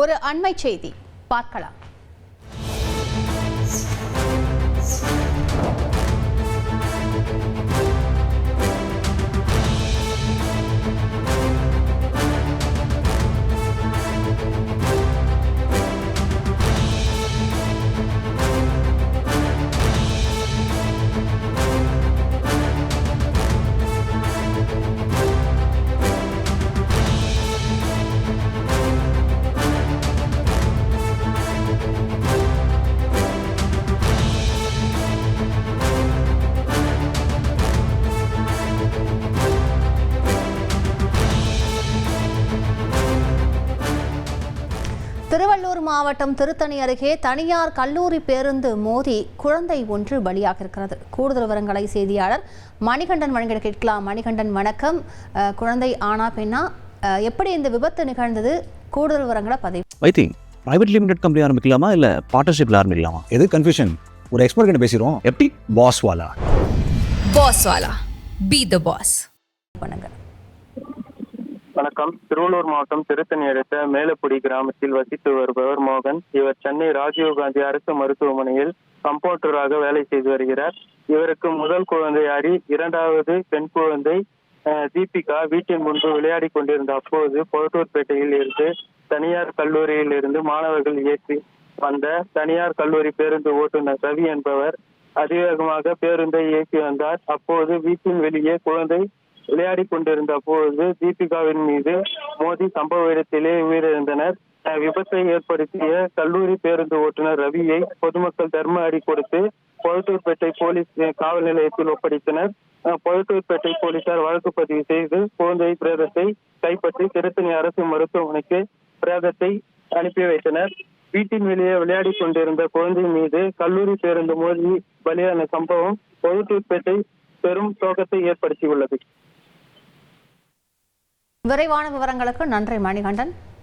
ஒரு அண்மை செய்தி பார்க்கலாம். திருவள்ளூர் மாவட்டம் திருத்தணி அருகே தனியார் கல்லூரி பேருந்து மோதி குழந்தை ஒன்று பலியாக இருக்கிறது. கூடுதல் விவரங்களை செய்தியாளர் மணிகண்டன் வழங்க கேட்கலாம். மணிகண்டன், வணக்கம். குழந்தை ஆனா பெண்ணா, எப்படி இந்த விபத்து நிகழ்ந்தது? கூடுதல் விவரங்களை பதிவு. பிரைவேட் லிமிடெட் கம்பெனி ஆரம்பிக்கலாமா இல்ல பார்ட்னர்ஷிப்ல ஆரம்பிக்கலாமா? எது கன்ஃபியூஷன்? ஒரு எக்ஸ்பர்ட் கிட்ட பேசிடுவோம். எப்படி? பாஸ் வாலா பி தி பாஸ். பண்ணுங்க. வணக்கம். திருவள்ளூர் மாவட்டம் திருத்தணி அடுத்த மேலப்புடி கிராமத்தில் வசித்து வருபவர் மோகன். இவர் சென்னை ராஜீவ்காந்தி அரசு மருத்துவமனையில் கம்பவுண்டராக வேலை செய்து வருகிறார். இவருக்கு முதல் குழந்தை ஹரி, இரண்டாவது பெண் குழந்தை தீபிகா வீட்டின் முன்பு விளையாடி கொண்டிருந்த அப்போது பொழட்டூர்பேட்டையில் இருந்து தனியார் கல்லூரியில் இருந்து மாணவர்கள் ஏற்றி வந்த தனியார் கல்லூரி பேருந்து ஓட்டுநர் ரவி என்பவர் அதிவேகமாக பேருந்தை இயக்கி வந்தார். அப்போது வீட்டின் வெளியே குழந்தை விளையாடி கொண்டிருந்த போது தீபிகாவின் மீது மோதி சம்பவ இடத்திலே உயிரிழந்தனர். விபத்தை ஏற்படுத்திய கல்லூரி பேருந்து ஓட்டுநர் ரவியை பொதுமக்கள் தர்ம அடி கொடுத்து பொழட்டூர்பேட்டை போலீஸ் காவல் நிலையத்தில் ஒப்படைத்தனர். பொழட்டூர்பேட்டை போலீசார் வழக்கு பதிவு செய்து குழந்தை பிரேதத்தை கைப்பற்றி திருத்தணி அரசு மருத்துவமனைக்கு பிரேதத்தை அனுப்பி வைத்தனர். வீட்டின் வெளியே விளையாடி கொண்டிருந்த குழந்தை மீது கல்லூரி பேருந்து மோதி பலியான சம்பவம் பொழட்டூர்பேட்டை பெரும் சோகத்தை ஏற்படுத்தியுள்ளது. விரைவான விவரங்களுக்கு நன்றி மணிகண்டன்.